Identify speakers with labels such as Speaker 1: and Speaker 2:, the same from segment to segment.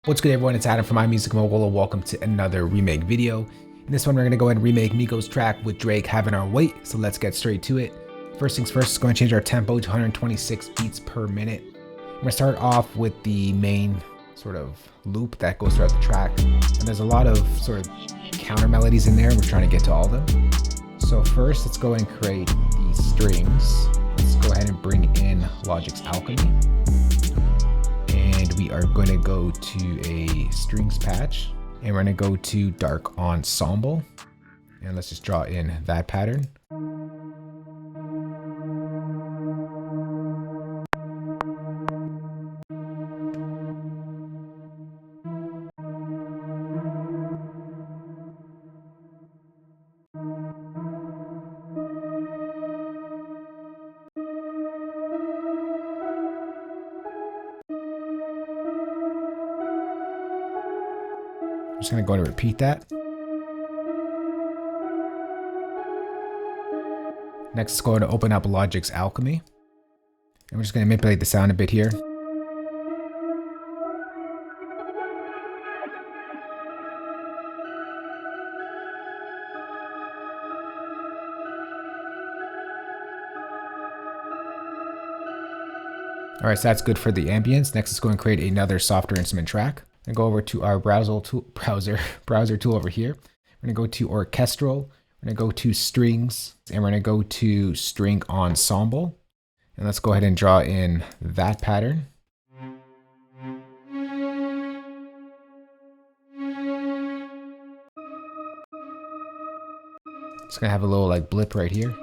Speaker 1: What's good, everyone? It's Adam from iMusicmogul, and welcome to another remake video. In this one, we're going to go ahead and remake Migos' track with Drake, Having Our Way. So let's get straight to it. First things first, we're going to change our tempo to 126 beats per minute. We're going to start off with the main sort of loop that goes throughout the track. And there's a lot of sort of counter melodies in there. We're trying to get to all of them. So first, let's go ahead and create the strings. Let's go ahead and bring in Logic's Alchemy. And we are going to go to a strings patch, and we're going to go to dark ensemble, and let's just draw in that pattern. I'm just going to go and repeat that. Next, let's go to open up Logic's Alchemy. And we're just going to manipulate the sound a bit here. Alright, so that's good for the ambience. Next, let's go and create another softer instrument track. And go over to our browser tool over here. We're going to go to orchestral. We're going to go to strings, and we're going to go to string ensemble. And let's go ahead and draw in that pattern. It's going to have a little like blip right here.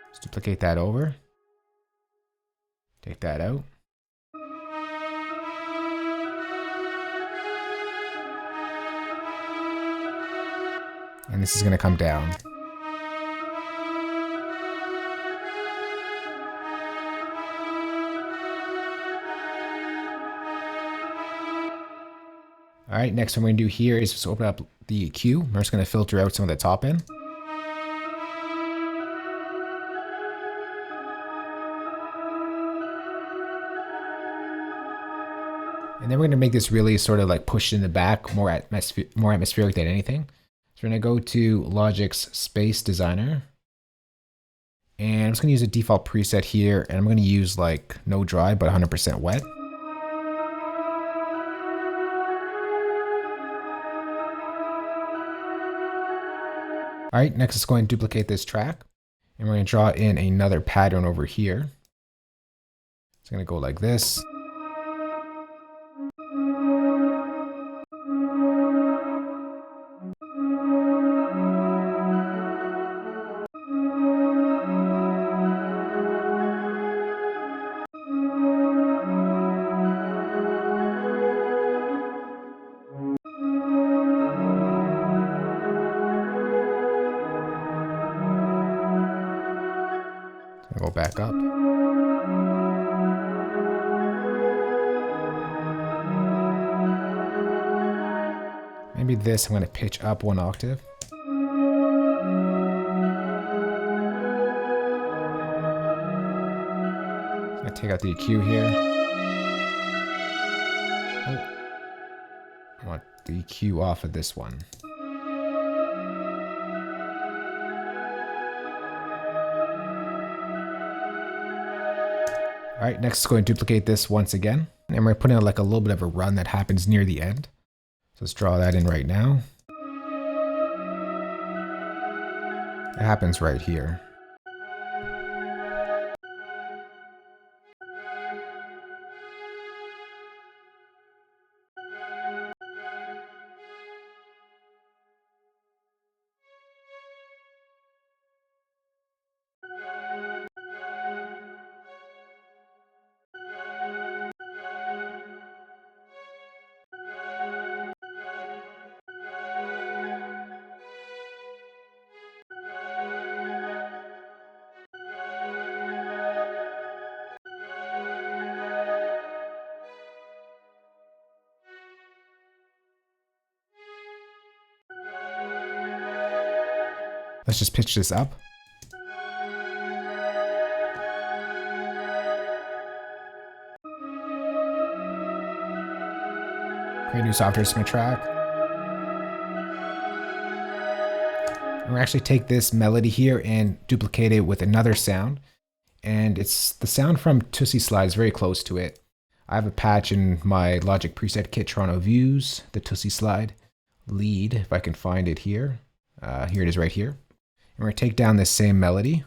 Speaker 1: Let's duplicate that over. Take that out. And this is going to come down. All right, next what we're going to do here is just open up the EQ. We're just going to filter out some of the top end. And then we're going to make this really sort of like pushed in the back, more atmospheric than anything. So we're going to go to Logic's Space Designer. And I'm just going to use a default preset here. And I'm going to use like no dry, but 100% wet. All right, next let's go and duplicate this track. And we're going to draw in another pattern over here. It's going to go like this. Go back up. Maybe this I'm going to pitch up 1 octave. I'm going to take out the EQ here. Oh. I want the EQ off of this one. All right, next let's go and duplicate this once again. And we're putting like a little bit of a run that happens near the end. So let's draw that in right now. It happens right here. Let's just pitch this up. Create a new software instrument track. And we'll actually take this melody here and duplicate it with another sound. And it's the sound from Tootsie Slide is very close to it. I have a patch in my Logic preset kit, Toronto Views, the Tootsie Slide lead, if I can find it here. Here it is right here. And we're going to take down this same melody.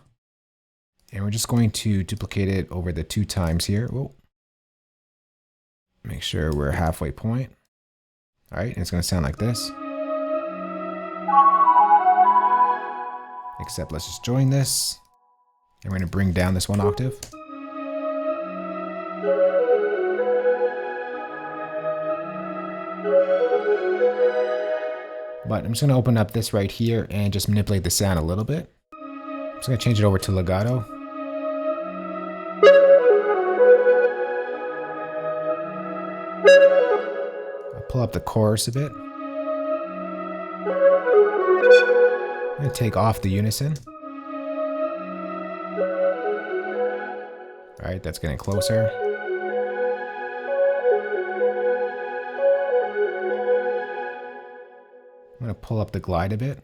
Speaker 1: And we're just going to duplicate it over the 2 times here. Whoa. Make sure we're halfway point. All right, and it's going to sound like this. Except let's just join this. And we're going to bring down this 1 octave. But I'm just going to open up this right here and just manipulate the sound a little bit. I'm just going to change it over to legato. I'll pull up the chorus a bit. I'm going to take off the unison. All right, that's getting closer. I'm going to pull up the glide a bit.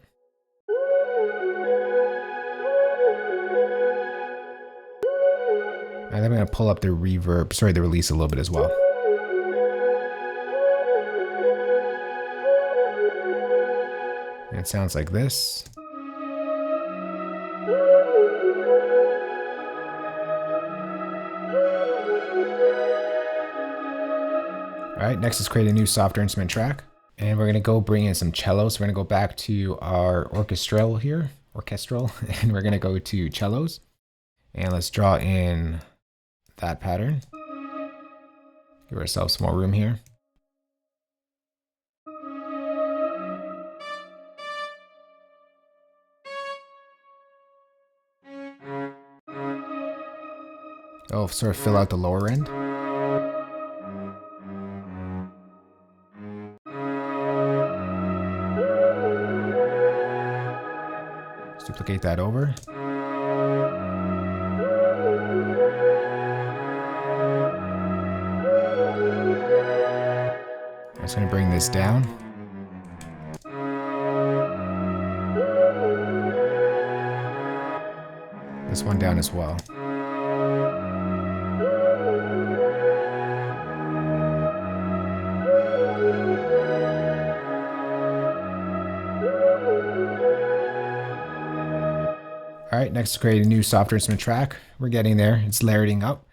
Speaker 1: And then I'm going to pull up the reverb, the release a little bit as well. And it sounds like this. All right, next is create a new software instrument track. And we're going to go bring in some cellos. We're going to go back to our orchestral here, and we're going to go to cellos. And let's draw in that pattern. Give ourselves some more room here. Oh, sort of fill out the lower end. Let's duplicate that over. I'm just going to bring this down. This one down as well. All right, next create a new software instrument track. We're getting there, it's layering up.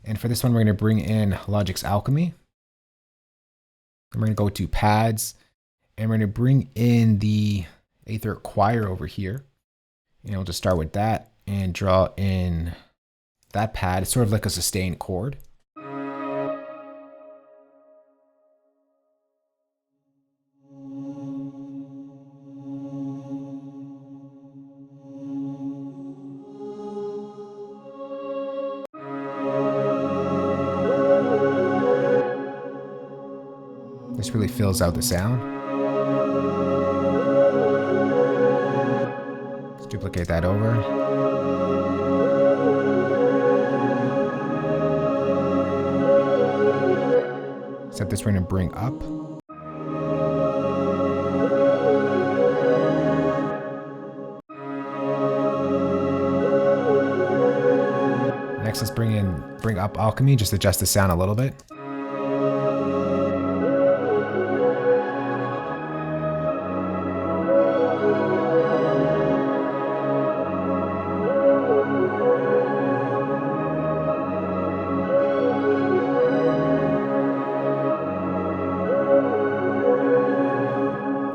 Speaker 1: And for this one, we're gonna bring in Logic's Alchemy. And we're gonna go to pads, and we're gonna bring in the Aether Choir over here. And we'll just start with that and draw in that pad. It's sort of like a sustained chord. This really fills out the sound. Let's duplicate that over. Except this we're going to bring up. Next, let's bring up Alchemy, just adjust the sound a little bit.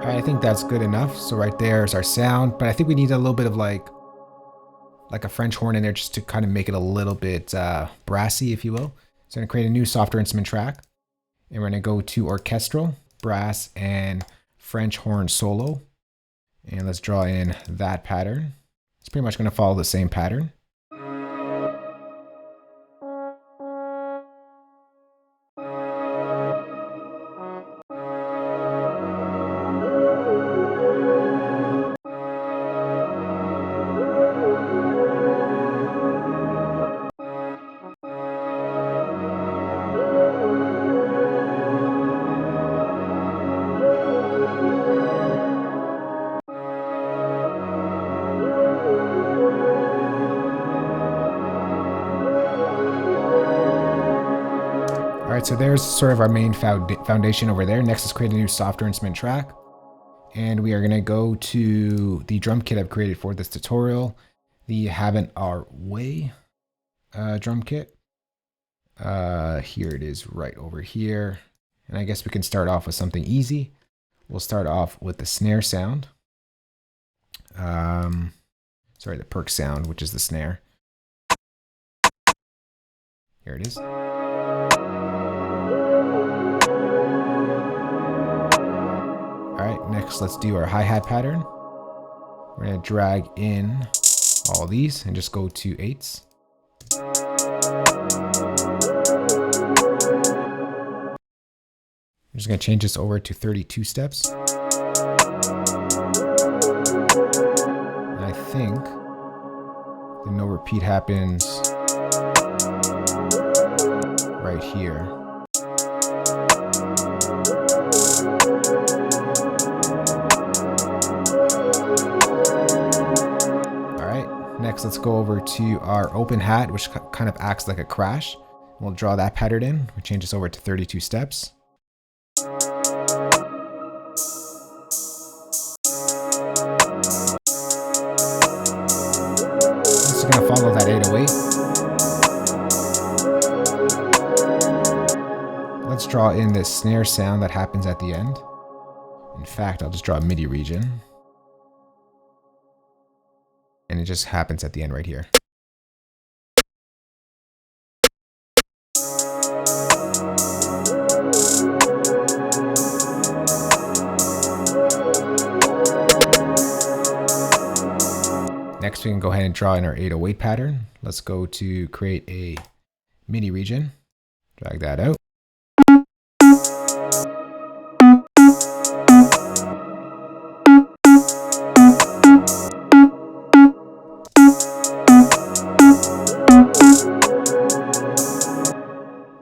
Speaker 1: I think that's good enough. So right there is our sound, but I think we need a little bit of like a French horn in there just to kind of make it a little bit brassy, if you will. So I'm gonna create a new software instrument track, and we're gonna go to orchestral, brass, and French horn solo. And let's draw in that pattern. It's pretty much gonna follow the same pattern. Alright, so there's sort of our main foundation over there. Next, let's create a new software instrument track. And we are going to go to the drum kit I've created for this tutorial. The Having Our Way drum kit. Here it is right over here. And I guess we can start off with something easy. We'll start off with the snare sound. Sorry, the perc sound, which is the snare. Here it is. Alright, next let's do our hi-hat pattern. We're going to drag in all these and just go to 8s. I'm just going to change this over to 32 steps. And I think the no repeat happens right here. Alright, next let's go over to our open hat, which kind of acts like a crash. We'll draw that pattern in. We'll change this over to 32 steps. Just going to follow that 808. Let's draw in this snare sound that happens at the end. In fact, I'll just draw a MIDI region. And it just happens at the end right here. Next, we can go ahead and draw in our 808 pattern. Let's go to create a MIDI region. Drag that out.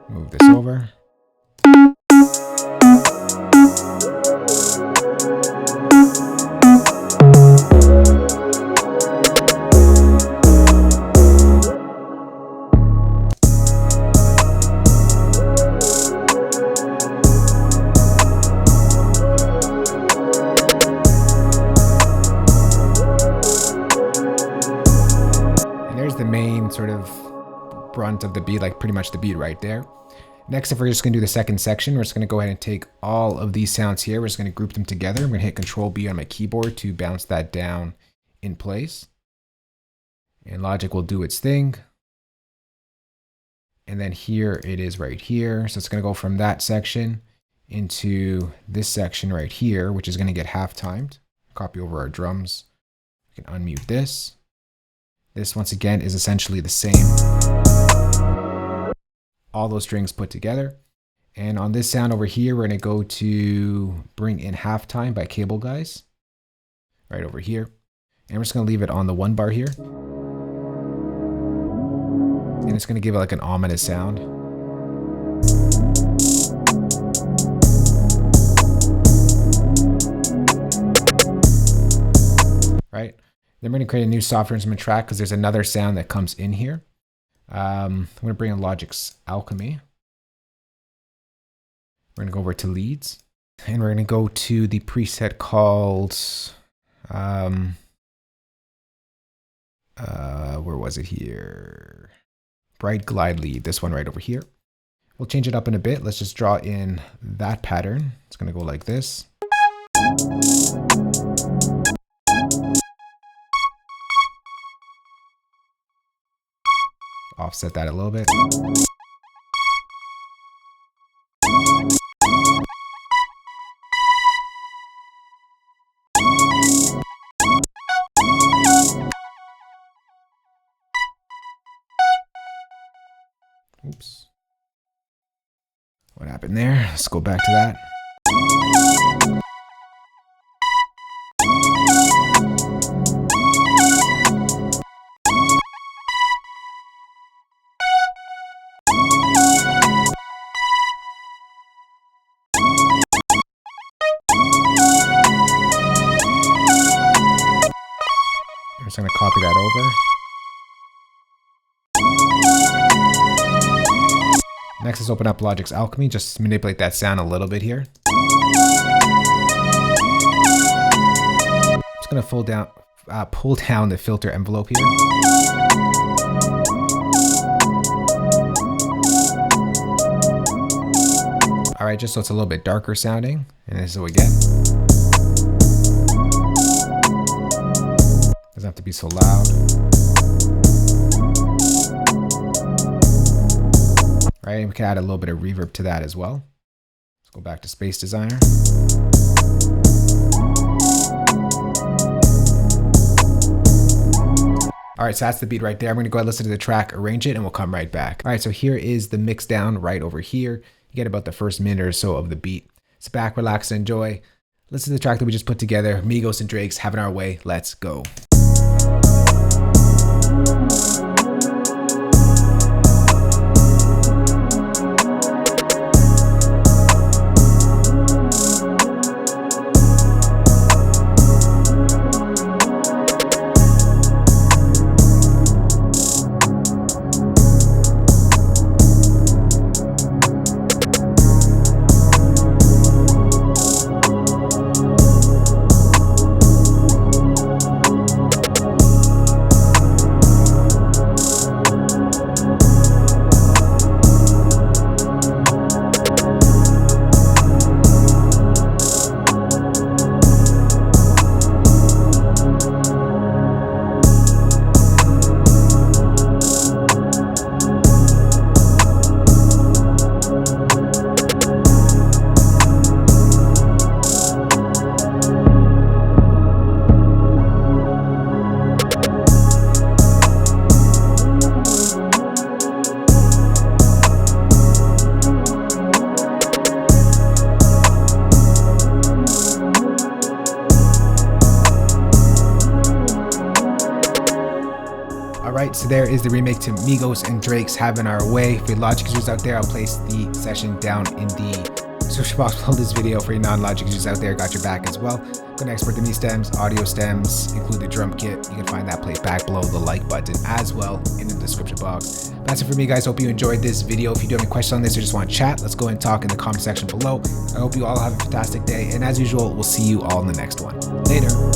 Speaker 1: Move this over. The main sort of brunt of the beat, like pretty much the beat right there. Next, if we're just going to do the second section, we're just going to go ahead and take all of these sounds here. We're just going to group them together. I'm going to hit Control B on my keyboard to bounce that down in place. And Logic will do its thing. And then here it is right here. So it's going to go from that section into this section right here, which is going to get half timed. Copy over our drums. We can unmute this. This, once again, is essentially the same. All those strings put together. And on this sound over here, we're going to go to bring in halftime by Cable Guys. Right over here. And we're just going to leave it on the 1 bar here. And it's going to give it like an ominous sound. Right? Then we're going to create a new software instrument track because there's another sound that comes in here. I'm going to bring in Logic's Alchemy. We're going to go over to Leads. And we're going to go to the preset called... where was it here? Bright Glide Lead, this one right over here. We'll change it up in a bit. Let's just draw in that pattern. It's going to go like this. Offset that a little bit. Oops. What happened there? Let's go back to that. I'm just going to copy that over. Next, let's open up Logic's Alchemy, just manipulate that sound a little bit here. Just gonna pull down the filter envelope here. All right, just so it's a little bit darker sounding, and this is what we get. Doesn't have to be so loud. All right, we can add a little bit of reverb to that as well. Let's go back to Space Designer. All right, so that's the beat right there. I'm gonna go ahead and listen to the track, arrange it, and we'll come right back. All right, so here is the mix down right over here. You get about the first minute or so of the beat. Sit back, relax, and enjoy. Listen to the track that we just put together, Migos and Drake's Having Our Way. Let's go. Alright, so there is the remake to Migos and Drake's Having Our Way. For your Logic users out there, I'll place the session down in the description box below this video. For your non-Logic users out there, got your back as well. I'm going to export the MIDI stems, audio stems, include the drum kit. You can find that playback below the like button as well in the description box. That's it for me, guys. Hope you enjoyed this video. If you do have any questions on this or just want to chat, let's go and talk in the comment section below. I hope you all have a fantastic day, and as usual, we'll see you all in the next one. Later.